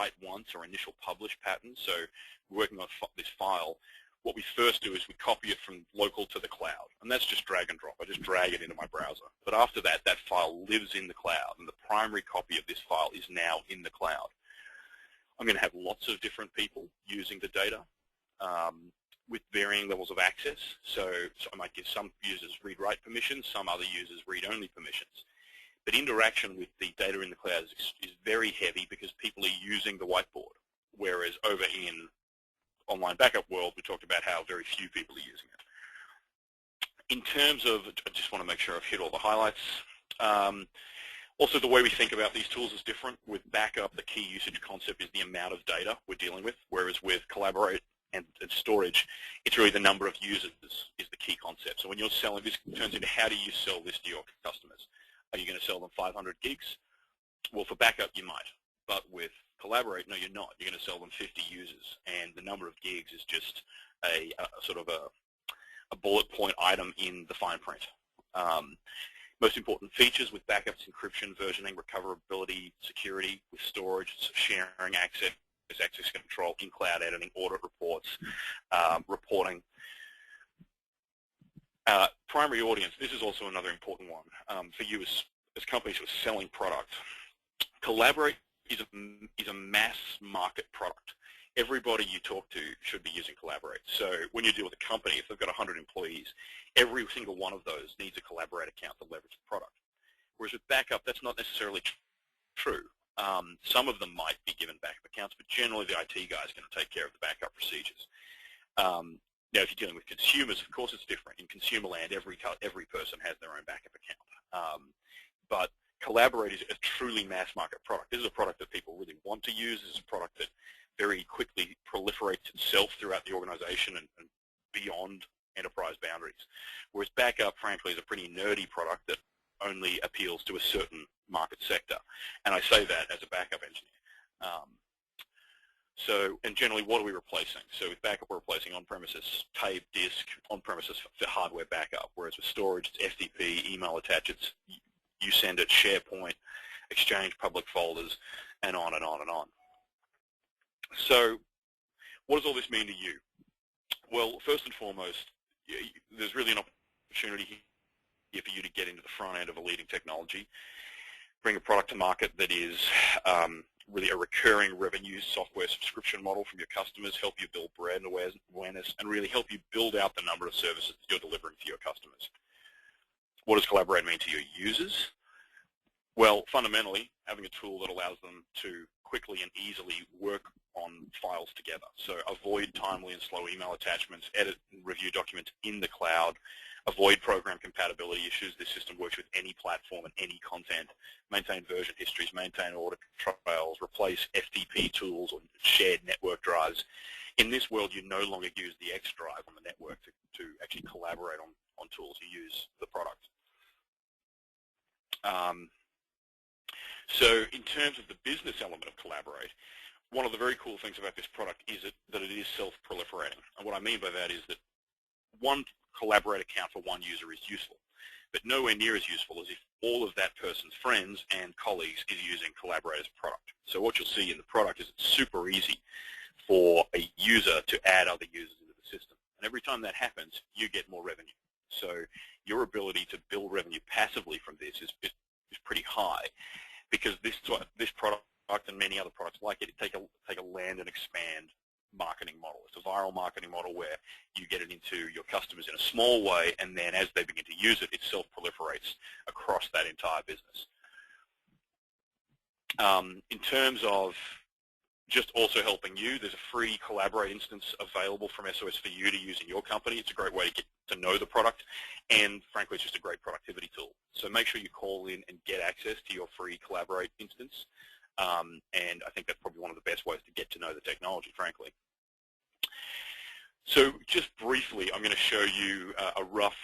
write once or initial publish pattern. So we're working on this file. What we first do is we copy it from local to the cloud, and that's just drag and drop. I just drag it into my browser. But after that, that file lives in the cloud, and the primary copy of this file is now in the cloud. I'm going to have lots of different people using the data with varying levels of access. So I might give some users read-write permissions, some other users read-only permissions. But interaction with the data in the cloud is very heavy because people are using the whiteboard, whereas over in online backup world, we talked about how very few people are using it. In terms of, I just want to make sure I've hit all the highlights. Also, the way we think about these tools is different. With backup, the key usage concept is the amount of data we're dealing with, whereas with Collaborate and storage, it's really the number of users is the key concept. So when you're selling, this turns into how do you sell this to your customers? Are you going to sell them 500 gigs? Well, for backup, you might. But with Collaborate, no, you're not. You're going to sell them 50 users, and the number of gigs is just a sort of a bullet point item in the fine print. Most important features with backups, encryption, versioning, recoverability, security, with storage, sharing access control, in-cloud editing, audit reports, reporting. Primary audience, this is also another important one for you as companies who are selling product. Collaborate is a mass market product. Everybody you talk to should be using Collaborate. So when you deal with a company, if they've got 100 employees, every single one of those needs a Collaborate account to leverage the product. Whereas with backup, that's not necessarily true. Some of them might be given backup accounts, but generally the IT guy is going to take care of the backup procedures. Now, if you're dealing with consumers, of course it's different. In consumer land, every person has their own backup account. But Collaborate is a truly mass market product. This is a product that people really want to use. This is a product that very quickly proliferates itself throughout the organization and beyond enterprise boundaries. Whereas backup, frankly, is a pretty nerdy product that only appeals to a certain market sector. And I say that as a backup engineer. And generally, what are we replacing? So with backup, we're replacing on-premises tape, disk, on-premises for hardware backup, whereas with storage, it's FTP, email attachments, you send it, SharePoint, Exchange, public folders, and on and on and on. So what does all this mean to you? Well, first and foremost, there's really an opportunity here for you to get into the front end of a leading technology, bring a product to market that is really a recurring revenue software subscription model from your customers, help you build brand awareness, and really help you build out the number of services that you're delivering to your customers. What does Collaborate mean to your users? Well, fundamentally, having a tool that allows them to quickly and easily work on files together. So avoid timely and slow email attachments, edit and review documents in the cloud, avoid program compatibility issues. This system works with any platform and any content, maintain version histories, maintain audit trails, replace FTP tools or shared network drives. In this world, you no longer use the X drive on the network to actually collaborate on tools. You use the product. So in terms of the business element of Collaborate, one of the very cool things about this product is that it is self-proliferating. And what I mean by that is that one Collaborate account for one user is useful, but nowhere near as useful as if all of that person's friends and colleagues is using Collaborate as a product. So what you'll see in the product is it's super easy for a user to add other users into the system. And every time that happens, you get more revenue. So your ability to build revenue passively from this is pretty high, because this product and many other products like it take a land and expand marketing model. It's a viral marketing model where you get it into your customers in a small way, and then as they begin to use it, it self-proliferates across that entire business. In terms of just also helping you, there's a free Collaborate instance available from SOS for you to use in your company. It's a great way to get to know the product, and frankly, it's just a great productivity tool. So make sure you call in and get access to your free Collaborate instance, and I think that's probably one of the best ways to get to know the technology, frankly. So just briefly, I'm going to show you a rough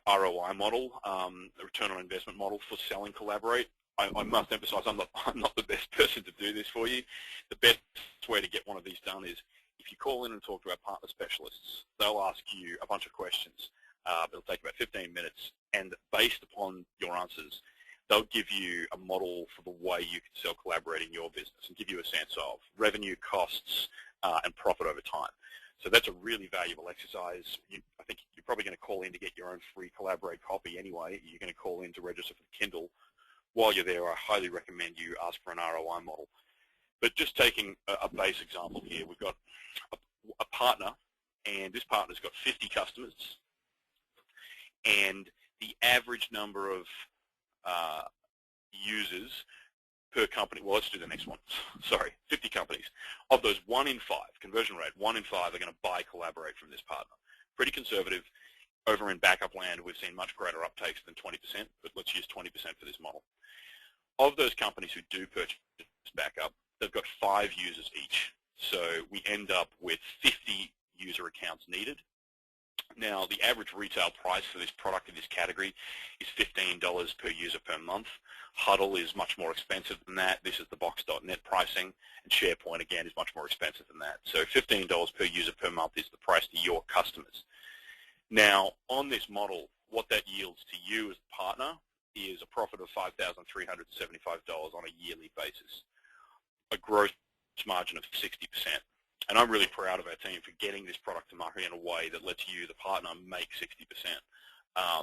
ROI model, a return on investment model for selling Collaborate. I must emphasize I'm not the best person to do this for you. The best way to get one of these done is if you call in and talk to our partner specialists, they'll ask you a bunch of questions. It'll take about 15 minutes, and based upon your answers, they'll give you a model for the way you can sell Collaborate in your business and give you a sense of revenue, costs, and profit over time. So that's a really valuable exercise. I think you're probably going to call in to get your own free Collaborate copy anyway. You're going to call in to register for the Kindle. While you're there, I highly recommend you ask for an ROI model. But just taking a base example here, we've got a partner, and this partner's got 50 customers, and the average number of users per company, well, let's do the next one. Sorry, 50 companies. Of those, 1 in 5, conversion rate, 1 in 5 are going to buy Collaborate from this partner. Pretty conservative. Over in backup land, we've seen much greater uptakes than 20%, but let's use 20% for this model. Of those companies who do purchase backup, they've got 5 users each. So we end up with 50 user accounts needed. Now, the average retail price for this product in this category is $15 per user per month. Huddle is much more expensive than that. This is the box.net pricing, and SharePoint, again, is much more expensive than that. So $15 per user per month is the price to your customers. Now, on this model, what that yields to you as a partner is a profit of $5,375 on a yearly basis, a gross margin of 60%. And I'm really proud of our team for getting this product to market in a way that lets you, the partner, make 60%. I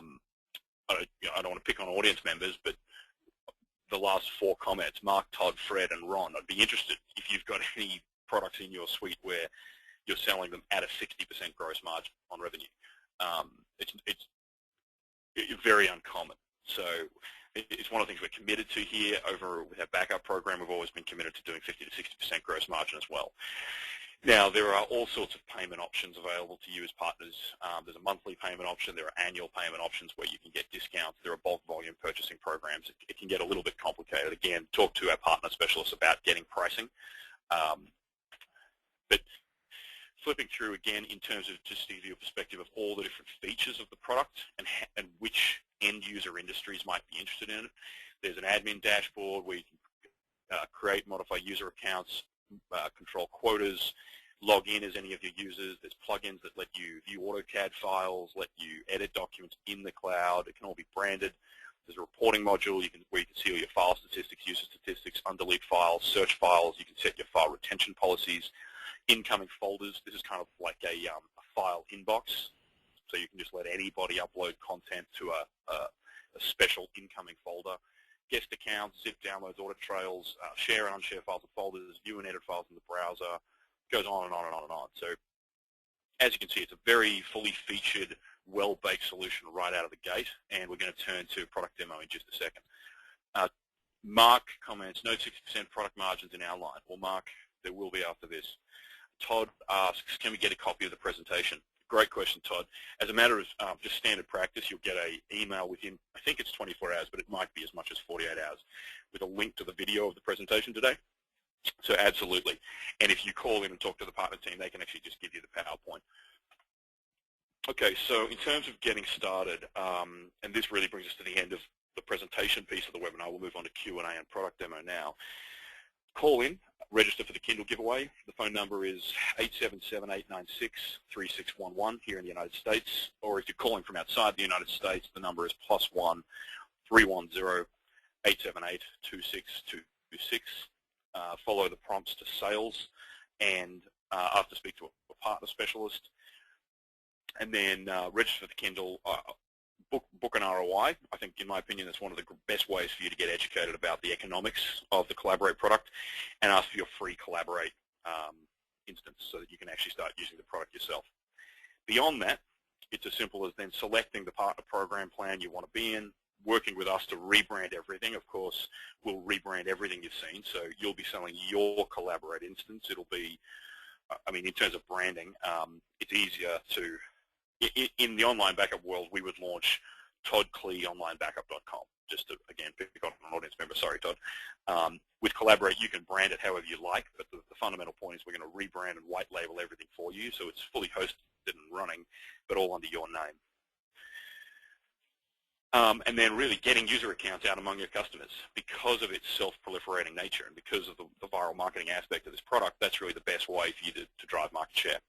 don't want to pick on audience members, but the last 4 comments, Mark, Todd, Fred, and Ron, I'd be interested if you've got any products in your suite where you're selling them at a 60% gross margin on revenue. It's very uncommon. So it's one of the things we're committed to here. Over with our backup program, we've always been committed to doing 50 to 60% gross margin as well. Now, there are all sorts of payment options available to you as partners. There's a monthly payment option. There are annual payment options where you can get discounts. There are bulk volume purchasing programs. It can get a little bit complicated. Again, talk to our partner specialists about getting pricing. But flipping through again in terms of just to give you a perspective of all the different features of the product and which end user industries might be interested in it. There's an admin dashboard where you can create, modify user accounts, control quotas, log in as any of your users. There's plugins that let you view AutoCAD files, let you edit documents in the cloud. It can all be branded. There's a reporting module where you can see all your file statistics, user statistics, undelete files, search files. You can set your file retention policies, incoming folders. This is kind of like a file inbox, so you can just let anybody upload content to a special incoming folder. Guest accounts, zip downloads, audit trails, share and unshare files and folders, view and edit files in the browser. It goes on and on and on and on. So as you can see, it's a very fully featured, well-baked solution right out of the gate, and we're going to turn to product demo in just a second. Mark comments, no 60% product margins in our line. Well, Mark, there will be after this. Todd asks, can we get a copy of the presentation? Great question, Todd. As a matter of just standard practice, you'll get an email within, I think it's 24 hours, but it might be as much as 48 hours, with a link to the video of the presentation today. So absolutely. And if you call in and talk to the partner team, they can actually just give you the PowerPoint. Okay, so in terms of getting started, and this really brings us to the end of the presentation piece of the webinar, we'll move on to Q&A and product demo now. Call in, register for the Kindle giveaway. The phone number is 877-896-3611 here in the United States, or if you're calling from outside the United States, the number is +1 310-878-2626. Follow the prompts to sales and ask to speak to a partner specialist, and then register for the Kindle. Book an ROI. I think, in my opinion, that's one of the best ways for you to get educated about the economics of the Collaborate product, and ask for your free Collaborate instance so that you can actually start using the product yourself. Beyond that, it's as simple as then selecting the partner program plan you want to be in, working with us to rebrand everything. Of course, we'll rebrand everything you've seen, so you'll be selling your Collaborate instance. It'll be, I mean, in terms of branding, it's easier to, in the online backup world, we would launch toddkleeonlinebackup.com, just to, again, pick on an audience member. Sorry, Todd. With Collaborate, you can brand it however you like, but the fundamental point is we're going to rebrand and white label everything for you, so it's fully hosted and running, but all under your name. And then really getting user accounts out among your customers. Because of its self-proliferating nature and because of the viral marketing aspect of this product, that's really the best way for you to drive market share.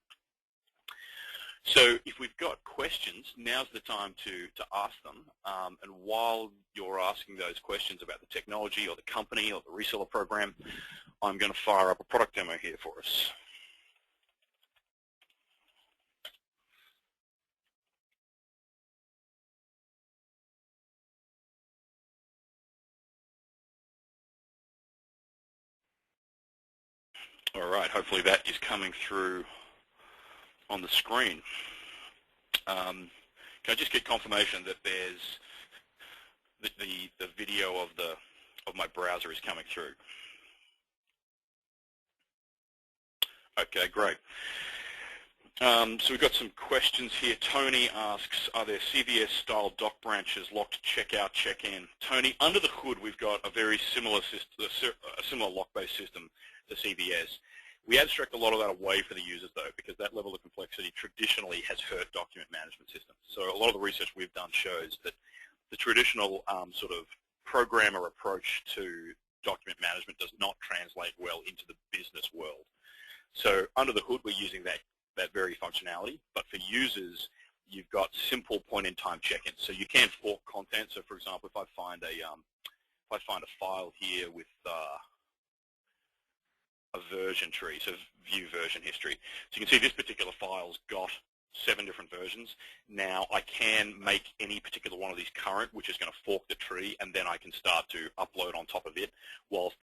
So if we've got questions, now's the time to ask them. And while you're asking those questions about the technology or the company or the reseller program, I'm going to fire up a product demo here for us. All right, hopefully that is coming through on the screen. Can I just get confirmation that there's the video of my browser is coming through? Okay, great. So we've got some questions here. Tony asks, are there CVS-style dock branches, locked checkout, check-in? Tony, under the hood, we've got a very similar system, a similar lock-based system to CVS. We abstract a lot of that away for the users, though, because that level of complexity traditionally has hurt document management systems. So a lot of the research we've done shows that the traditional sort of programmer approach to document management does not translate well into the business world. So under the hood, we're using that very functionality, but for users, you've got simple point-in-time check-ins. So you can fork content. So for example, if I find a file here with a version tree, so view version history. So you can see this particular file's got 7 different versions. Now I can make any particular one of these current, which is going to fork the tree, and then I can start to upload on top of it, whilst